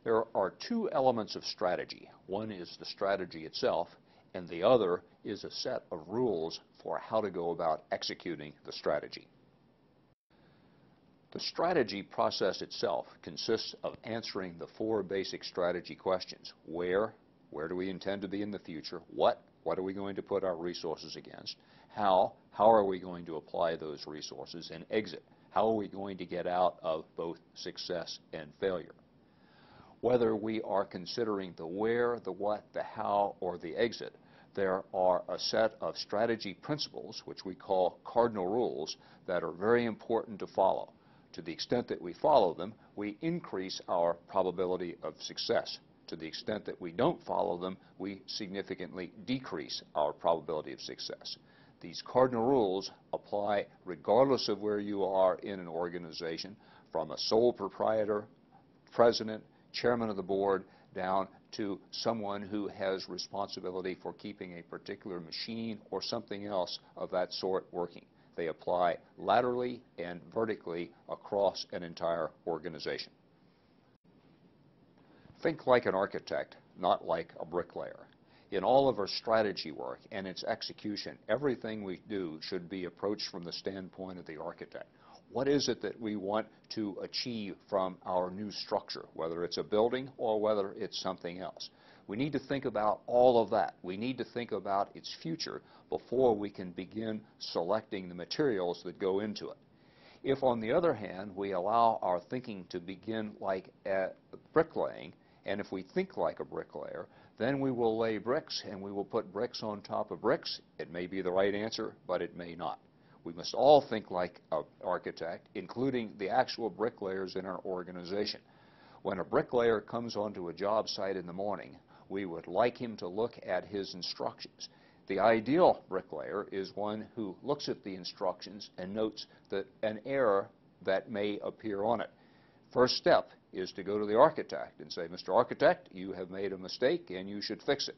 There are two elements of strategy. One is the strategy itself, and the other is a set of rules for how to go about executing the strategy. The strategy process itself consists of answering the four basic strategy questions. Where do we intend to be in the future? What are we going to put our resources against? How are we going to apply those resources? And exit, how are we going to get out of both success and failure? Whether we are considering the where, the what, the how, or the exit, there are a set of strategy principles, which we call cardinal rules, that are very important to follow. To the extent that we follow them, we increase our probability of success. To the extent that we don't follow them, we significantly decrease our probability of success. These cardinal rules apply regardless of where you are in an organization, from a sole proprietor, president, chairman of the board, down to someone who has responsibility for keeping a particular machine or something else of that sort working. They apply laterally and vertically across an entire organization. Think like an architect, not like a bricklayer. In all of our strategy work and its execution, everything we do should be approached from the standpoint of the architect. What is it that we want to achieve from our new structure, whether it's a building or whether it's something else? We need to think about all of that. We need to think about its future before we can begin selecting the materials that go into it. If, on the other hand, we allow our thinking to begin like bricklaying, and if we think like a bricklayer, then we will lay bricks and we will put bricks on top of bricks. It may be the right answer, but it may not. We must all think like an architect, including the actual bricklayers in our organization. When a bricklayer comes onto a job site in the morning, we would like him to look at his instructions. The ideal bricklayer is one who looks at the instructions and notes that an error that may appear on it. First step is to go to the architect and say, Mr. Architect, you have made a mistake and you should fix it.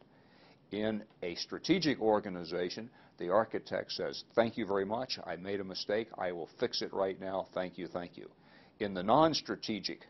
In a strategic organization, the architect says, thank you very much, I made a mistake, I will fix it right now, thank you, thank you. In the non-strategic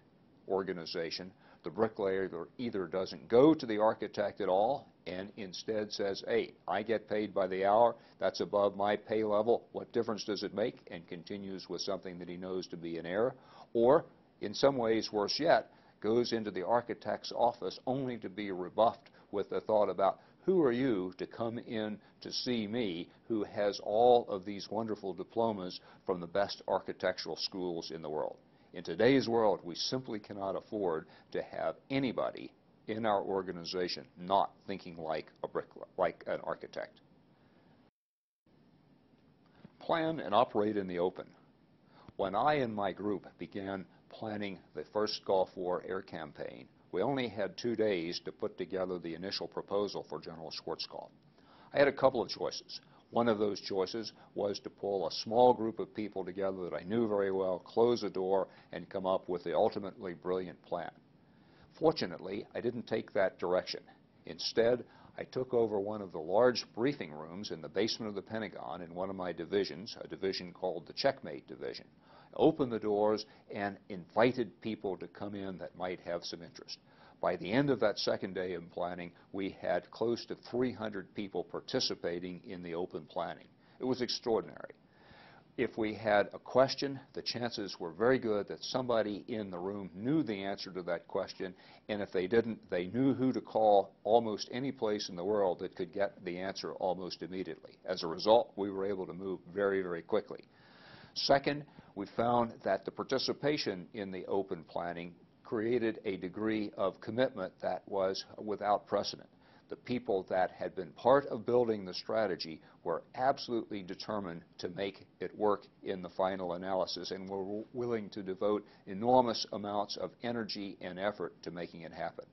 organization, the bricklayer either doesn't go to the architect at all and instead says, hey, I get paid by the hour, that's above my pay level, what difference does it make? And continues with something that he knows to be an error. Or, in some ways worse yet, goes into the architect's office only to be rebuffed with the thought about, who are you to come in to see me who has all of these wonderful diplomas from the best architectural schools in the world? In today's world, we simply cannot afford to have anybody in our organization not thinking like an architect. Plan and operate in the open. When I and my group began planning the first Gulf War air campaign, we only had 2 days to put together the initial proposal for General Schwarzkopf. I had a couple of choices. One of those choices was to pull a small group of people together that I knew very well, close the door, and come up with the ultimately brilliant plan. Fortunately, I didn't take that direction. Instead, I took over one of the large briefing rooms in the basement of the Pentagon in one of my divisions, a division called the Checkmate Division. I opened the doors and invited people to come in that might have some interest. By the end of that second day of planning, we had close to 300 people participating in the open planning. It was extraordinary. If we had a question, the chances were very good that somebody in the room knew the answer to that question, and if they didn't, they knew who to call almost any place in the world that could get the answer almost immediately. As a result, we were able to move very, very quickly. Second, we found that the participation in the open planning created a degree of commitment that was without precedent. The people that had been part of building the strategy were absolutely determined to make it work in the final analysis and were willing to devote enormous amounts of energy and effort to making it happen.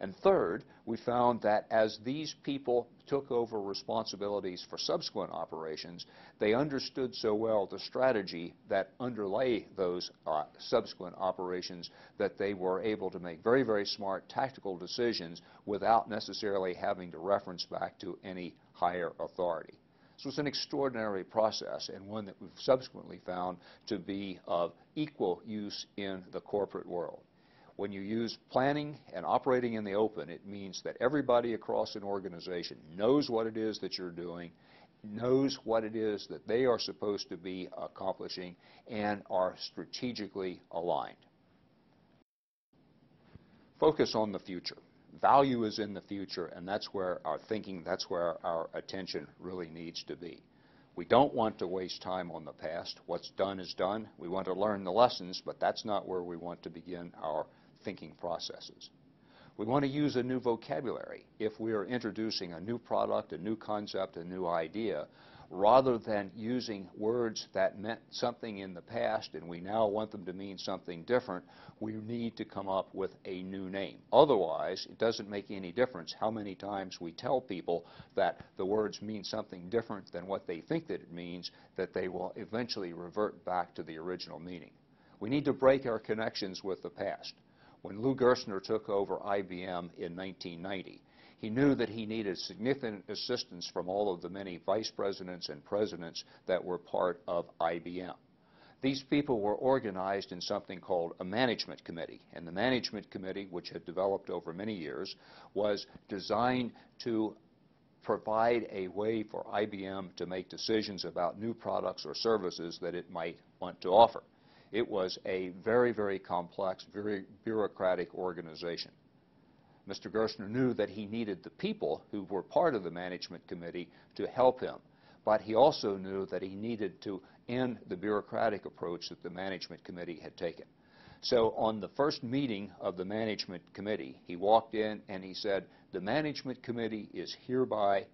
And third, we found that as these people took over responsibilities for subsequent operations, they understood so well the strategy that underlay those subsequent operations that they were able to make very, very smart tactical decisions without necessarily having to reference back to any higher authority. So it's an extraordinary process, and one that we've subsequently found to be of equal use in the corporate world. When you use planning and operating in the open, it means that everybody across an organization knows what it is that you're doing, knows what it is that they are supposed to be accomplishing, and are strategically aligned. Focus on the future. Value is in the future, and that's where our thinking, that's where our attention really needs to be. We don't want to waste time on the past. What's done is done. We want to learn the lessons, but that's not where we want to begin our thinking processes. We want to use a new vocabulary if we are introducing a new product, a new concept, a new idea, rather than using words that meant something in the past and we now want them to mean something different. We need to come up with a new name. Otherwise, it doesn't make any difference how many times we tell people that the words mean something different than what they think that it means, that they will eventually revert back to the original meaning. We need to break our connections with the past. When Lou Gerstner took over IBM in 1990, he knew that he needed significant assistance from all of the many vice presidents and presidents that were part of IBM. These people were organized in something called a management committee, and the management committee, which had developed over many years, was designed to provide a way for IBM to make decisions about new products or services that it might want to offer. It was a very, very complex, very bureaucratic organization. Mr. Gerstner knew that he needed the people who were part of the management committee to help him, but he also knew that he needed to end the bureaucratic approach that the management committee had taken. So on the first meeting of the management committee, he walked in and he said, "The management committee is hereby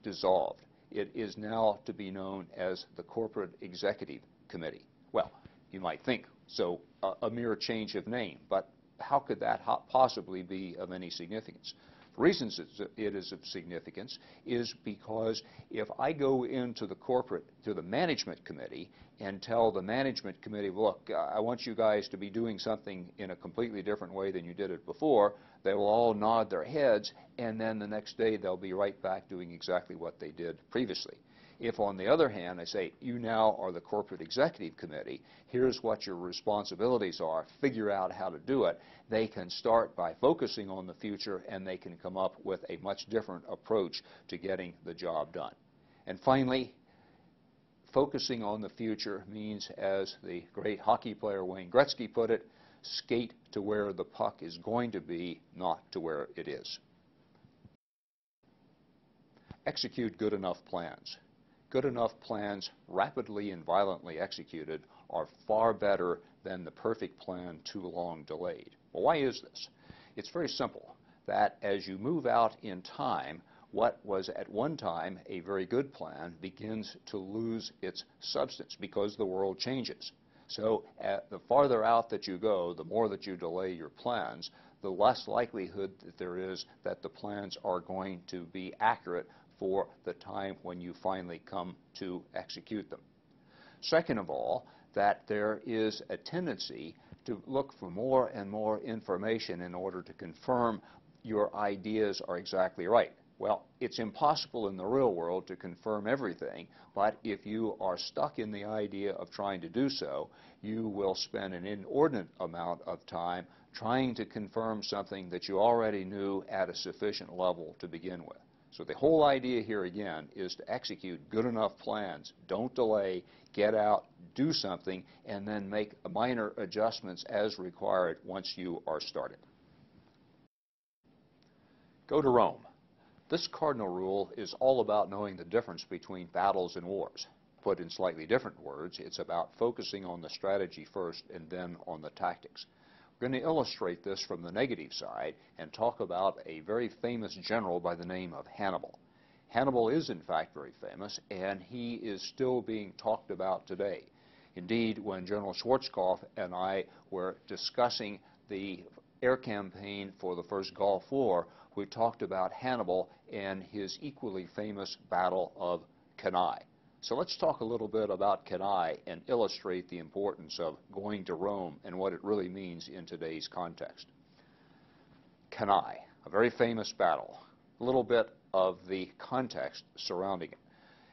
dissolved. It is now to be known as the Corporate Executive Committee." Well, you might think, so a mere change of name, but how could that possibly be of any significance? The reasons it is of significance is because if I go into the management committee and tell the management committee, look, I want you guys to be doing something in a completely different way than you did it before, they will all nod their heads, and then the next day they'll be right back doing exactly what they did previously. If, on the other hand, I say, you now are the Corporate Executive Committee, here's what your responsibilities are, figure out how to do it, they can start by focusing on the future and they can come up with a much different approach to getting the job done. And finally, focusing on the future means, as the great hockey player Wayne Gretzky put it, skate to where the puck is going to be, not to where it is. Execute good enough plans. Good enough plans, rapidly and violently executed, are far better than the perfect plan too long delayed. Well, why is this? It's very simple, that as you move out in time, what was at one time a very good plan begins to lose its substance because the world changes. So the farther out that you go, the more that you delay your plans, the less likelihood that there is that the plans are going to be accurate for the time when you finally come to execute them. Second of all, that there is a tendency to look for more and more information in order to confirm your ideas are exactly right. Well, it's impossible in the real world to confirm everything, but if you are stuck in the idea of trying to do so, you will spend an inordinate amount of time trying to confirm something that you already knew at a sufficient level to begin with. So the whole idea here again is to execute good enough plans. Don't delay, get out, do something, and then make minor adjustments as required once you are started. Go to Rome. This cardinal rule is all about knowing the difference between battles and wars. Put in slightly different words, it's about focusing on the strategy first and then on the tactics. We're going to illustrate this from the negative side and talk about a very famous general by the name of Hannibal. Hannibal is in fact very famous, and he is still being talked about today. Indeed, when General Schwarzkopf and I were discussing the air campaign for the first Gulf War, we talked about Hannibal and his equally famous Battle of Cannae. So let's talk a little bit about Cannae and illustrate the importance of going to Rome and what it really means in today's context. Cannae, a very famous battle. A little bit of the context surrounding it.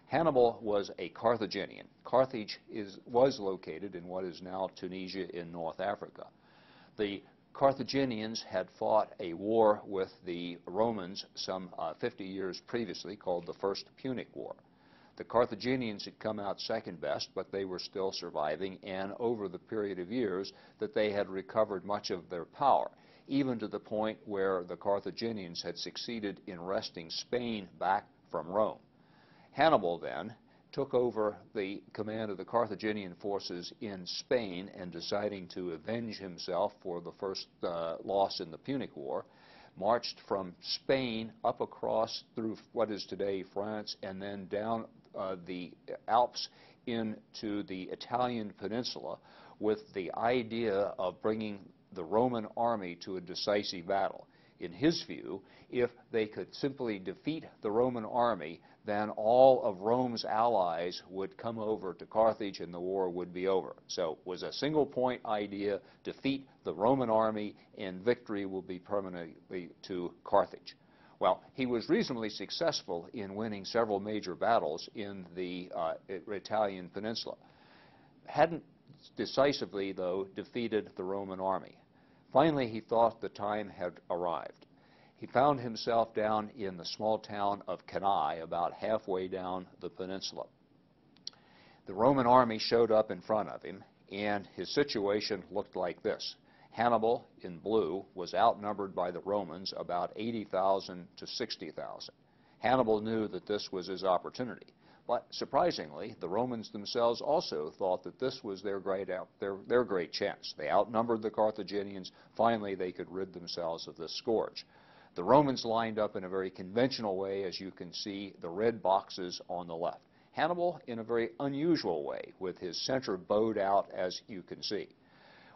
Hannibal was a Carthaginian. Carthage was located in what is now Tunisia in North Africa. The Carthaginians had fought a war with the Romans some 50 years previously called the First Punic War. The Carthaginians had come out second best, but they were still surviving, and over the period of years that they had recovered much of their power, even to the point where the Carthaginians had succeeded in wresting Spain back from Rome. Hannibal then took over the command of the Carthaginian forces in Spain, and deciding to avenge himself for the first loss in the Punic War, marched from Spain up across through what is today France and then down the Alps into the Italian peninsula with the idea of bringing the Roman army to a decisive battle. In his view, if they could simply defeat the Roman army, then all of Rome's allies would come over to Carthage and the war would be over. So it was a single point idea: defeat the Roman army and victory will be permanently to Carthage. Well, he was reasonably successful in winning several major battles in the Italian peninsula. Hadn't decisively, though, defeated the Roman army. Finally, he thought the time had arrived. He found himself down in the small town of Cannae, about halfway down the peninsula. The Roman army showed up in front of him, and his situation looked like this. Hannibal, in blue, was outnumbered by the Romans about 80,000 to 60,000. Hannibal knew that this was his opportunity. But surprisingly, the Romans themselves also thought that this was their great chance. They outnumbered the Carthaginians. Finally, they could rid themselves of this scourge. The Romans lined up in a very conventional way, as you can see, the red boxes on the left. Hannibal in a very unusual way, with his center bowed out, as you can see.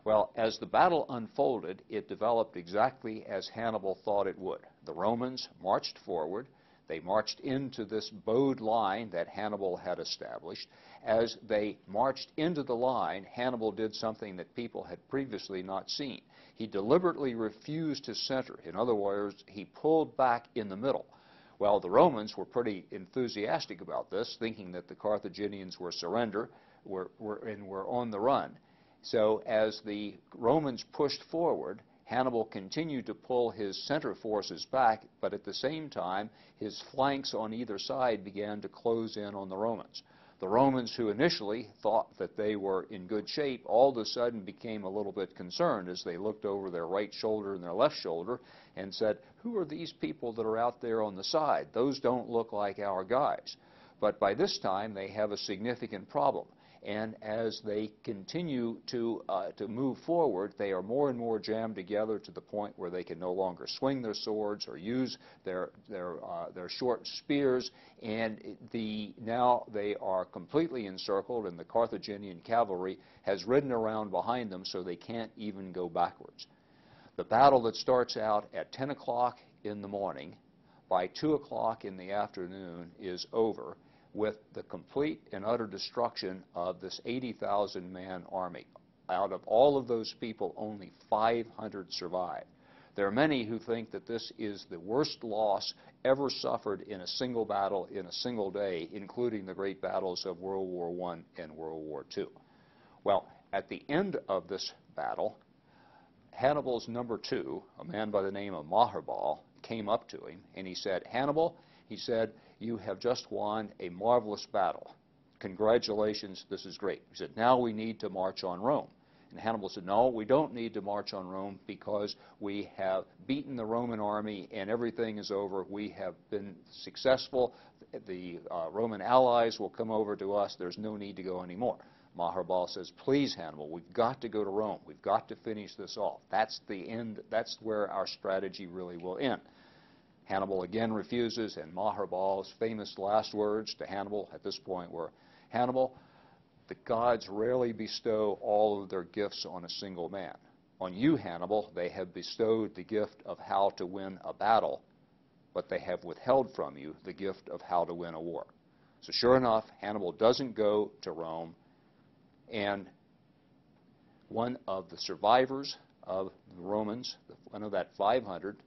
Well, as the battle unfolded, it developed exactly as Hannibal thought it would. The Romans marched forward. They marched into this bowed line that Hannibal had established. As they marched into the line, Hannibal did something that people had previously not seen. He deliberately refused to center. In other words, he pulled back in the middle. Well, the Romans were pretty enthusiastic about this, thinking that the Carthaginians were were on the run. So as the Romans pushed forward, Hannibal continued to pull his center forces back, but at the same time, his flanks on either side began to close in on the Romans. The Romans, who initially thought that they were in good shape, all of a sudden became a little bit concerned as they looked over their right shoulder and their left shoulder and said, "Who are these people that are out there on the side? Those don't look like our guys." But by this time, they have a significant problem. And as they continue to move forward, they are more and more jammed together to the point where they can no longer swing their swords or use their short spears. And now they are completely encircled, and the Carthaginian cavalry has ridden around behind them, so they can't even go backwards. The battle that starts out at 10 o'clock in the morning, by 2 o'clock in the afternoon, is over, with the complete and utter destruction of this 80,000-man army. Out of all of those people, only 500 survived. There are many who think that this is the worst loss ever suffered in a single battle in a single day, including the great battles of World War I and World War II. Well, at the end of this battle, Hannibal's number two, a man by the name of Hannibal, came up to him and he said, "Hannibal," he said, "you have just won a marvelous battle. Congratulations, this is great." He said, "Now we need to march on Rome." And Hannibal said, "No, we don't need to march on Rome because we have beaten the Roman army and everything is over. We have been successful. The Roman allies will come over to us. There's no need to go anymore." Hannibal says, "Please, Hannibal, we've got to go to Rome. We've got to finish this off. That's the end. That's where our strategy really will end." Hannibal again refuses, and Hannibal's famous last words to Hannibal at this point were, "Hannibal, the gods rarely bestow all of their gifts on a single man. On you, Hannibal, they have bestowed the gift of how to win a battle, but they have withheld from you the gift of how to win a war." So sure enough, Hannibal doesn't go to Rome, and one of the survivors of the Romans, one of that 500,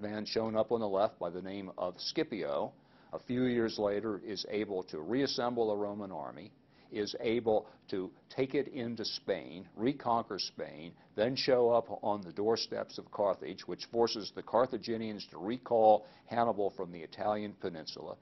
man shown up on the left by the name of Scipio, a few years later is able to reassemble the Roman army, is able to take it into Spain, reconquer Spain, then show up on the doorsteps of Carthage, which forces the Carthaginians to recall Hannibal from the Italian peninsula.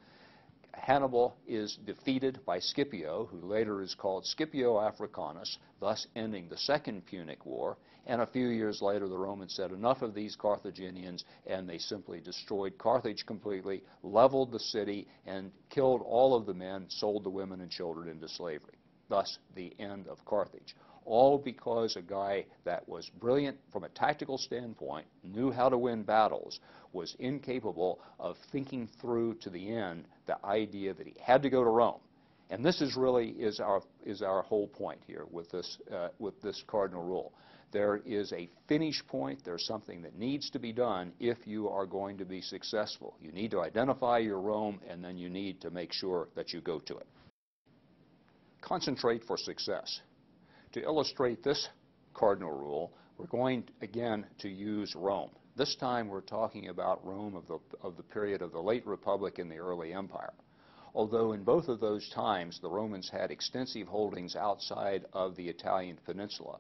Hannibal is defeated by Scipio, who later is called Scipio Africanus, thus ending the Second Punic War. And a few years later, the Romans said enough of these Carthaginians, and they simply destroyed Carthage completely, leveled the city, and killed all of the men, sold the women and children into slavery. Thus, the end of Carthage. All because a guy that was brilliant from a tactical standpoint, knew how to win battles, was incapable of thinking through to the end the idea that he had to go to Rome. And this is really our whole point here with this cardinal rule. There is a finish point. There's something that needs to be done if you are going to be successful. You need to identify your Rome, and then you need to make sure that you go to it. Concentrate for success. To illustrate this cardinal rule, we're going again to use Rome. This time we're talking about Rome of the period of the late Republic and the early Empire. Although in both of those times the Romans had extensive holdings outside of the Italian peninsula,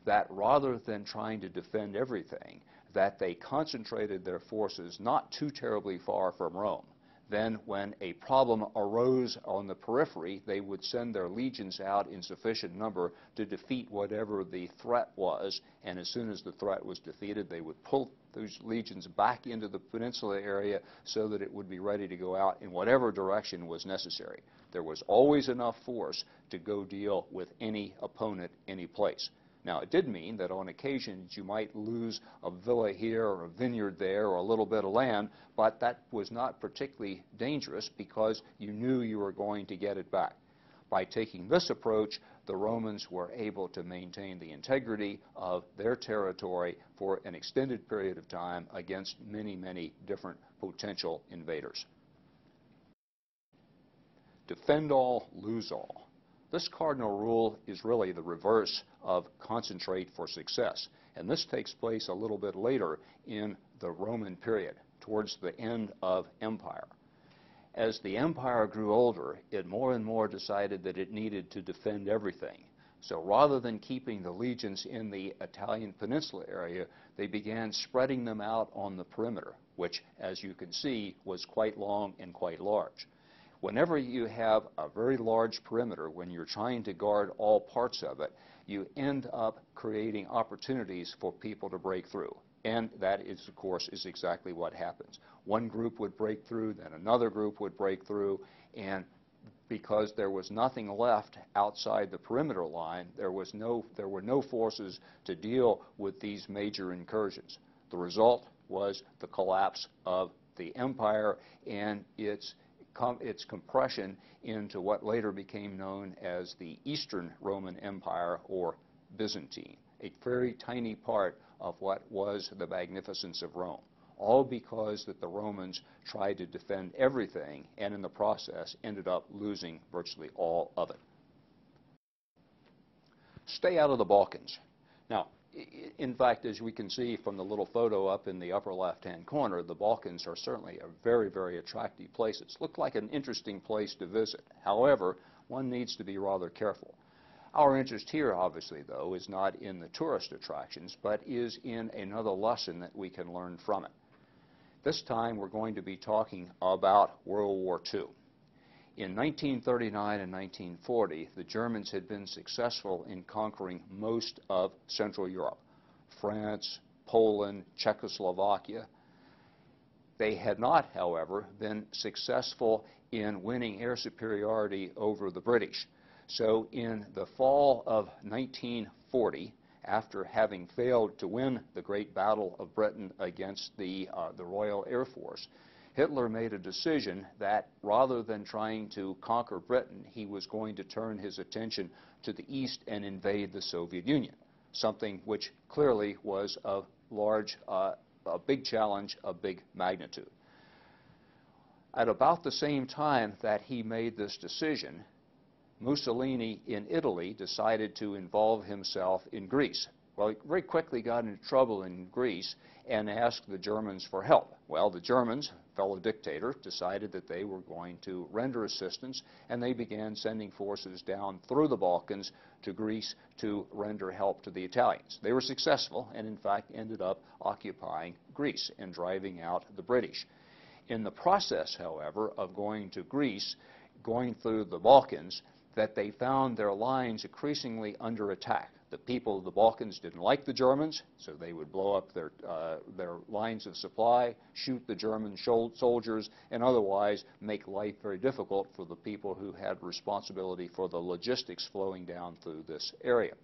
that rather than trying to defend everything, that they concentrated their forces not too terribly far from Rome. Then when a problem arose on the periphery, they would send their legions out in sufficient number to defeat whatever the threat was, and as soon as the threat was defeated, they would pull those legions back into the peninsula area so that it would be ready to go out in whatever direction was necessary. There was always enough force to go deal with any opponent, any place. Now, it did mean that on occasions you might lose a villa here or a vineyard there or a little bit of land, but that was not particularly dangerous because you knew you were going to get it back. By taking this approach, the Romans were able to maintain the integrity of their territory for an extended period of time against many, many different potential invaders. Defend all, lose all. This cardinal rule is really the reverse of concentrate for success. And this takes place a little bit later in the Roman period, towards the end of empire. As the empire grew older, it more and more decided that it needed to defend everything. So rather than keeping the legions in the Italian peninsula area, they began spreading them out on the perimeter, which, as you can see, was quite long and quite large. Whenever you have a very large perimeter, when you're trying to guard all parts of it, you end up creating opportunities for people to break through. And that is, of course, is exactly what happens. One group would break through, then another group would break through, and because there was nothing left outside the perimeter line, there were no forces to deal with these major incursions. The result was the collapse of the empire and its compression into what later became known as the Eastern Roman Empire, or Byzantine, a very tiny part of what was the magnificence of Rome, all because that the Romans tried to defend everything and in the process ended up losing virtually all of it. Stay out of the Balkans. Now, in fact, as we can see from the little photo up in the upper left-hand corner, the Balkans are certainly a very, very attractive place. It's looked like an interesting place to visit. However, one needs to be rather careful. Our interest here, obviously, though, is not in the tourist attractions, but is in another lesson that we can learn from it. This time, we're going to be talking about World War II. In 1939 and 1940, the Germans had been successful in conquering most of Central Europe, France, Poland, Czechoslovakia. They had not, however, been successful in winning air superiority over the British. So in the fall of 1940, after having failed to win the Great Battle of Britain against the Royal Air Force, Hitler made a decision that rather than trying to conquer Britain, he was going to turn his attention to the east and invade the Soviet Union, something which clearly was a big challenge of big magnitude. At about the same time that he made this decision, Mussolini in Italy decided to involve himself in Greece, Well, he very quickly got into trouble in Greece and asked the Germans for help. Well, the Germans, fellow dictator, decided that they were going to render assistance, and they began sending forces down through the Balkans to Greece to render help to the Italians. They were successful and, in fact, ended up occupying Greece and driving out the British. In the process, however, of going to Greece, going through the Balkans, that they found their lines increasingly under attack. The people of the Balkans didn't like the Germans, so they would blow up their lines of supply, shoot the German soldiers, and otherwise make life very difficult for the people who had responsibility for the logistics flowing down through this area.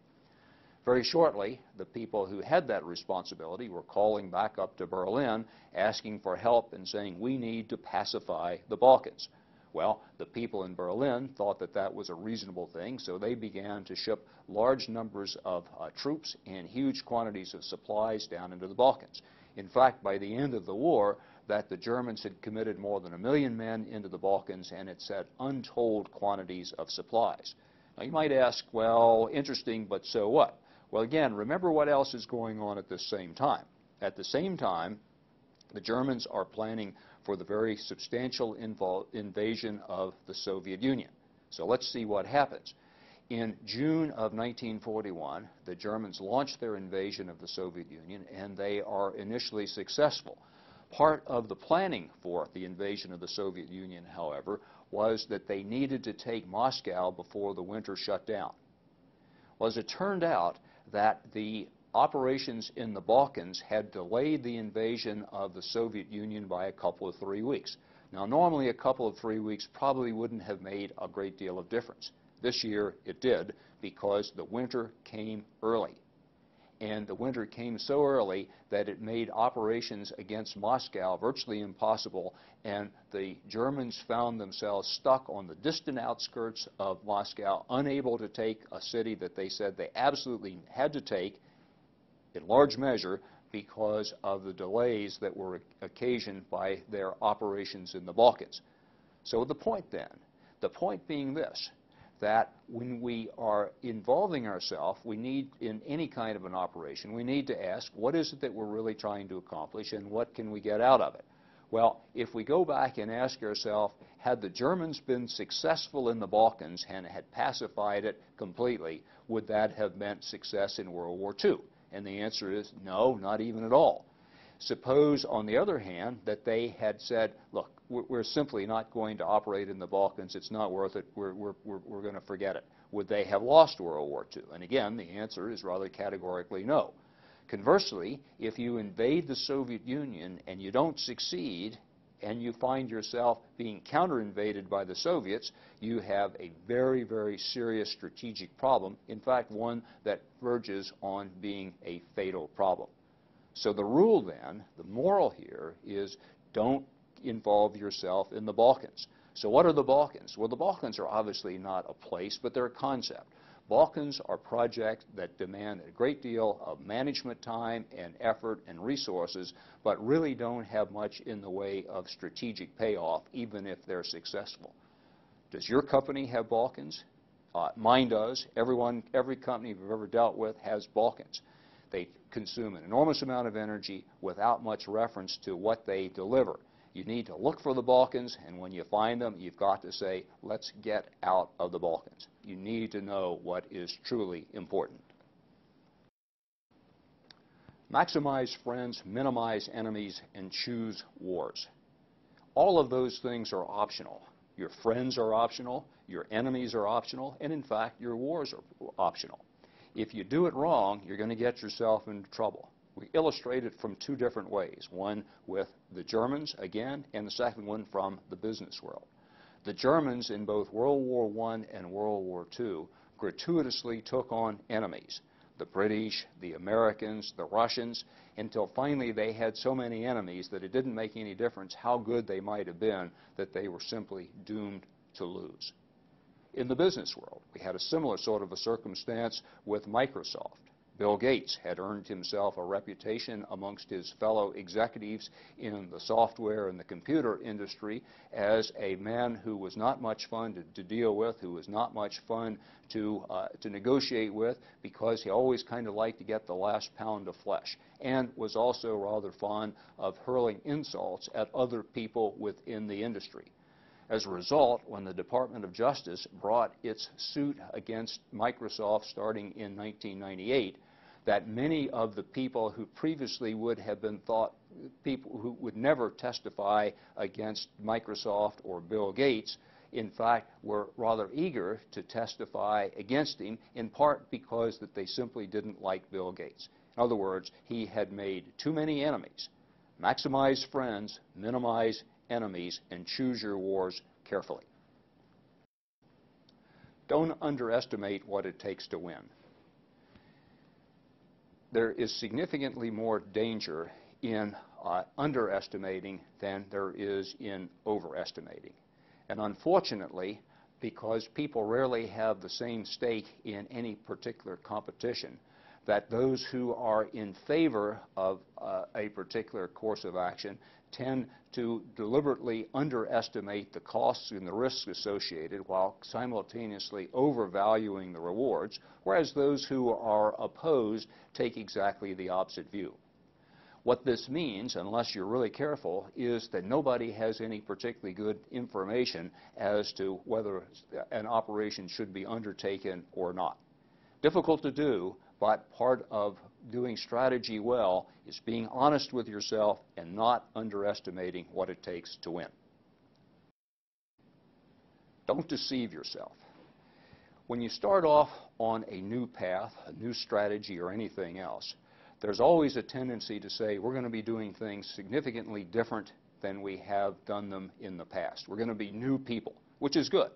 Very shortly, the people who had that responsibility were calling back up to Berlin, asking for help and saying, we need to pacify the Balkans. Well, the people in Berlin thought that that was a reasonable thing, so they began to ship large numbers of troops and huge quantities of supplies down into the Balkans. In fact, by the end of the war, that the Germans had committed more than 1 million men into the Balkans, and it sent untold quantities of supplies. Now, you might ask, well, interesting, but so what? Well, again, remember what else is going on at the same time. At the same time, the Germans are planning for the very substantial invasion of the Soviet Union. So let's see what happens. In June of 1941, the Germans launched their invasion of the Soviet Union, and they are initially successful. Part of the planning for the invasion of the Soviet Union, however, was that they needed to take Moscow before the winter shut down. Well, as it turned out, that the operations in the Balkans had delayed the invasion of the Soviet Union by a couple of 3 weeks. Now, normally a couple of 3 weeks probably wouldn't have made a great deal of difference. This year it did, because the winter came early. And the winter came so early that it made operations against Moscow virtually impossible, and the Germans found themselves stuck on the distant outskirts of Moscow, unable to take a city that they said they absolutely had to take, in large measure because of the delays that were occasioned by their operations in the Balkans. So the point being this, that when we are involving ourselves, we need, in any kind of an operation, we need to ask, what is it that we're really trying to accomplish, and what can we get out of it? Well, if we go back and ask ourselves, had the Germans been successful in the Balkans and had pacified it completely, would that have meant success in World War II? And the answer is no, not even at all. Suppose, on the other hand, that they had said, look, we're simply not going to operate in the Balkans, it's not worth it, we're going to forget it. Would they have lost World War II? And again, the answer is rather categorically no. Conversely, if you invade the Soviet Union and you don't succeed, and you find yourself being counter-invaded by the Soviets, you have a very, very serious strategic problem, in fact, one that verges on being a fatal problem. So the rule then, the moral here, is don't involve yourself in the Balkans. So what are the Balkans? Well, the Balkans are obviously not a place, but they're a concept. Balkans are projects that demand a great deal of management time and effort and resources, but really don't have much in the way of strategic payoff, even if they're successful. Does your company have Balkans? Mine does. Every company we've ever dealt with has Balkans. They consume an enormous amount of energy without much reference to what they deliver. You need to look for the Balkans, and when you find them, you've got to say, let's get out of the Balkans. You need to know what is truly important. Maximize friends, minimize enemies, and choose wars. All of those things are optional. Your friends are optional, your enemies are optional, and in fact, your wars are optional. If you do it wrong, you're going to get yourself into trouble. We illustrate it from two different ways, one with the Germans, again, and the second one from the business world. The Germans in both World War I and World War II gratuitously took on enemies, the British, the Americans, the Russians, until finally they had so many enemies that it didn't make any difference how good they might have been, that they were simply doomed to lose. In the business world, we had a similar sort of a circumstance with Microsoft. Bill Gates had earned himself a reputation amongst his fellow executives in the software and the computer industry as a man who was not much fun to deal with, who was not much fun to negotiate with, because he always kind of liked to get the last pound of flesh, and was also rather fond of hurling insults at other people within the industry. As a result, when the Department of Justice brought its suit against Microsoft starting in 1998, that many of the people who previously would have been thought people who would never testify against Microsoft or Bill Gates, in fact, were rather eager to testify against him, in part because that they simply didn't like Bill Gates. In other words, he had made too many enemies. Maximize friends, minimize enemies, and choose your wars carefully. Don't underestimate what it takes to win. There is significantly more danger in underestimating than there is in overestimating. And unfortunately, because people rarely have the same stake in any particular competition, that those who are in favor of a particular course of action tend to deliberately underestimate the costs and the risks associated while simultaneously overvaluing the rewards, whereas those who are opposed take exactly the opposite view. What this means, unless you're really careful, is that nobody has any particularly good information as to whether an operation should be undertaken or not. Difficult to do, but part of doing strategy well is being honest with yourself and not underestimating what it takes to win. Don't deceive yourself. When you start off on a new path, a new strategy, or anything else, there's always a tendency to say we're going to be doing things significantly different than we have done them in the past. We're going to be new people, which is good.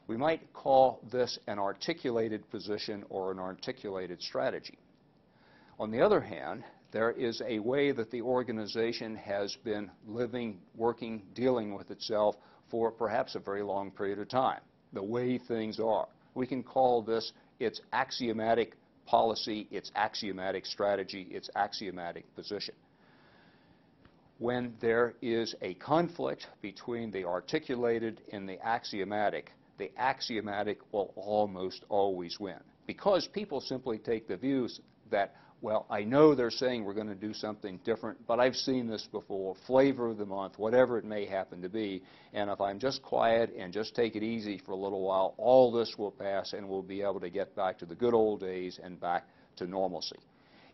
We might call this an articulated position or an articulated strategy. On the other hand, there is a way that the organization has been living, working, dealing with itself for perhaps a very long period of time, the way things are. We can call this its axiomatic policy, its axiomatic strategy, its axiomatic position. When there is a conflict between the articulated and the axiomatic will almost always win, because people simply take the views that, well, I know they're saying we're going to do something different, but I've seen this before, flavor of the month, whatever it may happen to be, and if I'm just quiet and just take it easy for a little while, all this will pass and we'll be able to get back to the good old days and back to normalcy.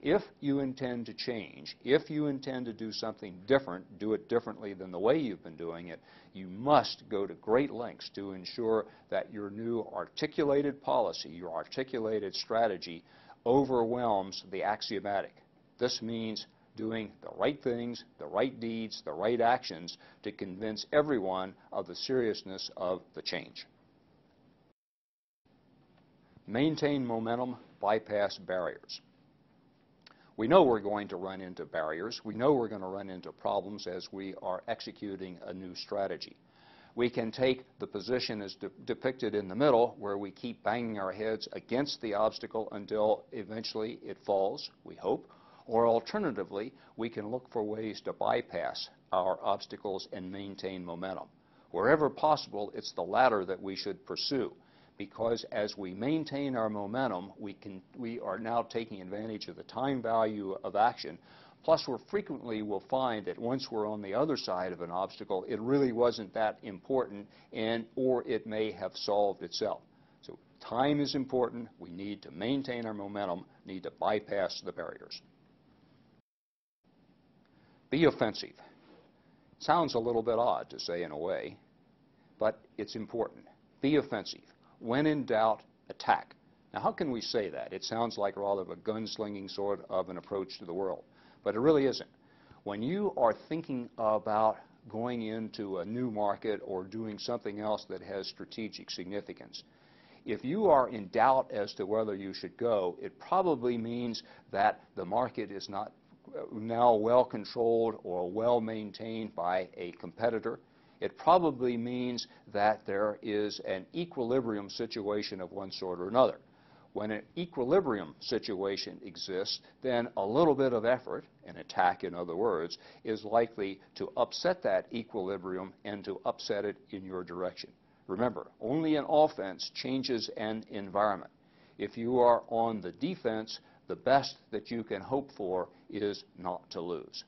If you intend to change, if you intend to do something different, do it differently than the way you've been doing it, you must go to great lengths to ensure that your new articulated policy, your articulated strategy, overwhelms the axiomatic. This means doing the right things, the right deeds, the right actions to convince everyone of the seriousness of the change. Maintain momentum, bypass barriers. We know we're going to run into barriers. We know we're going to run into problems as we are executing a new strategy. We can take the position as depicted in the middle, where we keep banging our heads against the obstacle until eventually it falls, we hope. Or alternatively, we can look for ways to bypass our obstacles and maintain momentum. Wherever possible, it's the latter that we should pursue, because as we maintain our momentum, we are now taking advantage of the time value of action. Plus, we frequently will find that once we're on the other side of an obstacle, it really wasn't that important, or it may have solved itself. So time is important. We need to maintain our momentum, need to bypass the barriers. Be offensive. Sounds a little bit odd to say in a way, but it's important. Be offensive. When in doubt, attack. Now, how can we say that? It sounds like rather of a gunslinging sort of an approach to the world, but it really isn't. When you are thinking about going into a new market or doing something else that has strategic significance, if you are in doubt as to whether you should go, it probably means that the market is not now well controlled or well maintained by a competitor. It probably means that there is an equilibrium situation of one sort or another. When an equilibrium situation exists, then a little bit of effort, an attack in other words, is likely to upset that equilibrium and to upset it in your direction. Remember, only an offense changes an environment. If you are on the defense, the best that you can hope for is not to lose.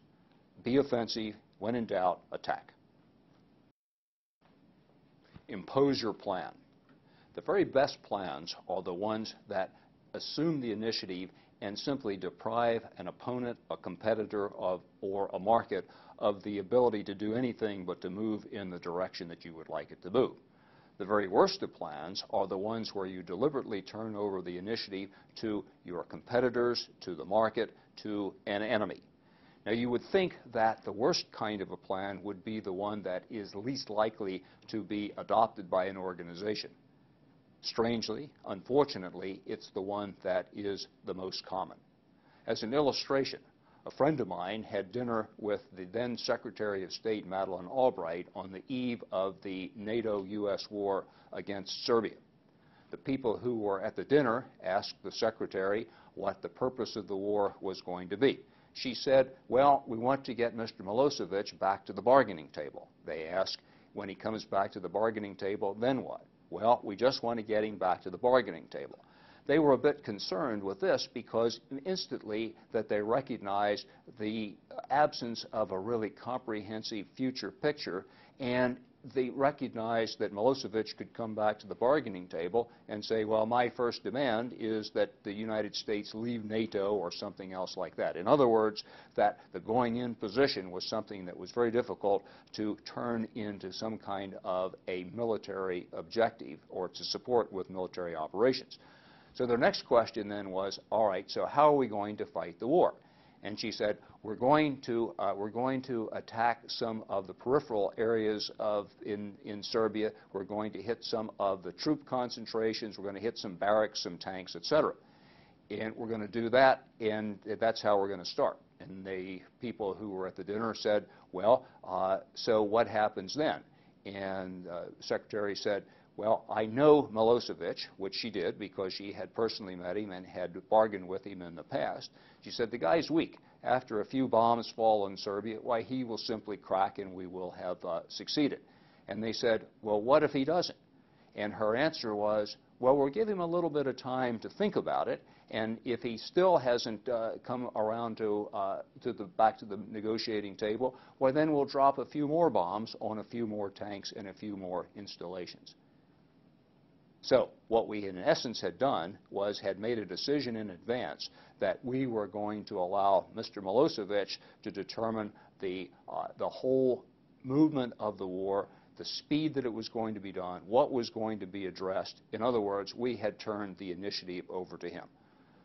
Be offensive. When in doubt, attack. Impose your plan. The very best plans are the ones that assume the initiative and simply deprive an opponent, a competitor, or a market of the ability to do anything but to move in the direction that you would like it to move. The very worst of plans are the ones where you deliberately turn over the initiative to your competitors, to the market, to an enemy. Now, you would think that the worst kind of a plan would be the one that is least likely to be adopted by an organization. Strangely, unfortunately, it's the one that is the most common. As an illustration, a friend of mine had dinner with the then Secretary of State, Madeleine Albright, on the eve of the NATO-U.S. war against Serbia. The people who were at the dinner asked the Secretary what the purpose of the war was going to be. She said, well, we want to get Mr. Milosevic back to the bargaining table. They asked, when he comes back to the bargaining table, then what? Well, we just want to get him back to the bargaining table. They were a bit concerned with this because instantly that they recognized the absence of a really comprehensive future picture, and they recognized that Milosevic could come back to the bargaining table and say, well, my first demand is that the United States leave NATO or something else like that. In other words, that the going-in position was something that was very difficult to turn into some kind of a military objective or to support with military operations. So their next question then was, all right, so how are we going to fight the war? And she said, we're going to attack some of the peripheral areas in Serbia. We're going to hit some of the troop concentrations. We're going to hit some barracks, some tanks, etc. And we're going to do that, and that's how we're going to start. And the people who were at the dinner said, well, so what happens then? And the secretary said, well, I know Milosevic, which she did because she had personally met him and had bargained with him in the past. She said, the guy's weak. After a few bombs fall in Serbia, why, he will simply crack and we will have succeeded. And they said, well, what if he doesn't? And her answer was, well, we'll give him a little bit of time to think about it, and if he still hasn't come around back to the negotiating table, well, then we'll drop a few more bombs on a few more tanks and a few more installations. So what we in essence had done was had made a decision in advance that we were going to allow Mr. Milosevic to determine the whole movement of the war, the speed that it was going to be done, what was going to be addressed. In other words, we had turned the initiative over to him.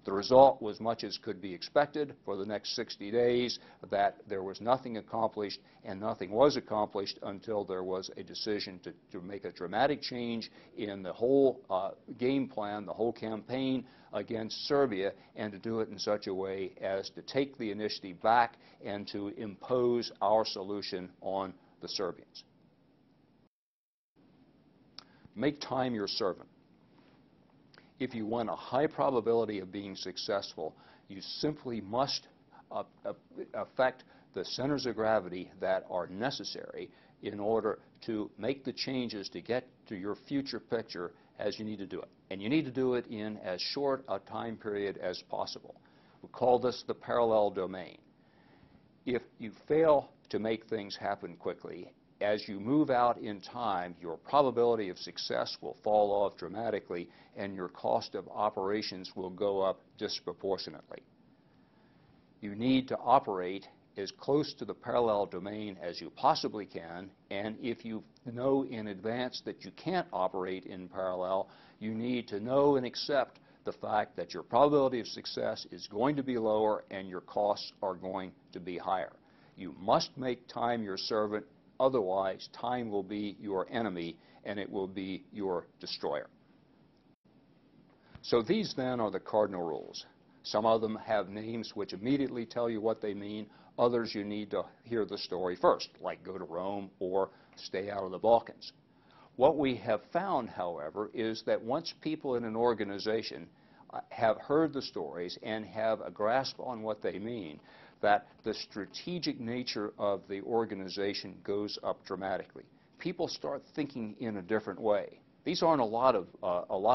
The result was much as could be expected for the next 60 days, that there was nothing accomplished, and nothing was accomplished until there was a decision to make a dramatic change in the whole game plan, the whole campaign against Serbia, and to do it in such a way as to take the initiative back and to impose our solution on the Serbians. Make time your servant. If you want a high probability of being successful, you simply must affect the centers of gravity that are necessary in order to make the changes to get to your future picture as you need to do it. And you need to do it in as short a time period as possible. We call this the parallel domain. If you fail to make things happen quickly, as you move out in time, your probability of success will fall off dramatically, and your cost of operations will go up disproportionately. You need to operate as close to the parallel domain as you possibly can, and if you know in advance that you can't operate in parallel, you need to know and accept the fact that your probability of success is going to be lower and your costs are going to be higher. You must make time your servant. Otherwise, time will be your enemy, and it will be your destroyer. So these, then, are the cardinal rules. Some of them have names which immediately tell you what they mean. Others you need to hear the story first, like go to Rome or stay out of the Balkans. What we have found, however, is that once people in an organization have heard the stories and have a grasp on what they mean, that the strategic nature of the organization goes up dramatically. People start thinking in a different way. These aren't a lot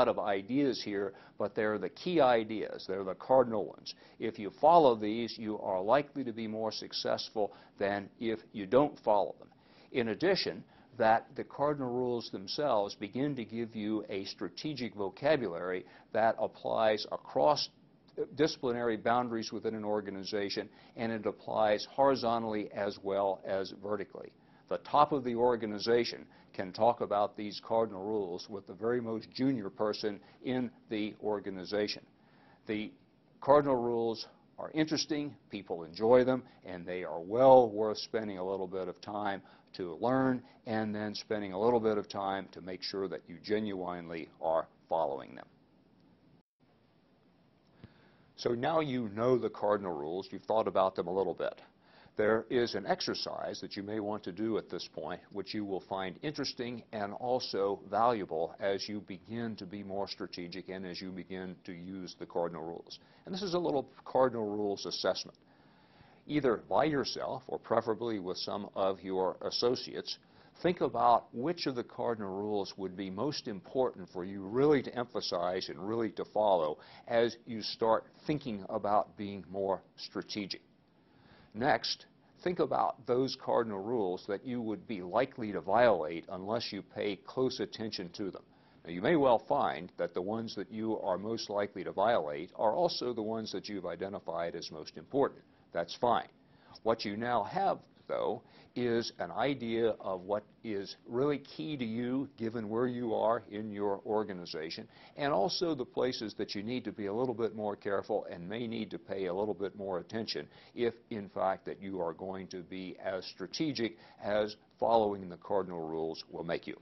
of ideas here, but they're the key ideas. They're the cardinal ones. If you follow these, you are likely to be more successful than if you don't follow them. In addition, that the cardinal rules themselves begin to give you a strategic vocabulary that applies across disciplinary boundaries within an organization, and it applies horizontally as well as vertically. The top of the organization can talk about these cardinal rules with the very most junior person in the organization. The cardinal rules are interesting, people enjoy them, and they are well worth spending a little bit of time to learn and then spending a little bit of time to make sure that you genuinely are following them. So now you know the cardinal rules, you've thought about them a little bit. There is an exercise that you may want to do at this point, which you will find interesting and also valuable as you begin to be more strategic and as you begin to use the cardinal rules. And this is a little cardinal rules assessment. Either by yourself or preferably with some of your associates, think about which of the cardinal rules would be most important for you really to emphasize and really to follow as you start thinking about being more strategic. Next, think about those cardinal rules that you would be likely to violate unless you pay close attention to them. Now, you may well find that the ones that you are most likely to violate are also the ones that you've identified as most important. That's fine. What you now have, though, is an idea of what is really key to you given where you are in your organization, and also the places that you need to be a little bit more careful and may need to pay a little bit more attention if, in fact, that you are going to be as strategic as following the cardinal rules will make you.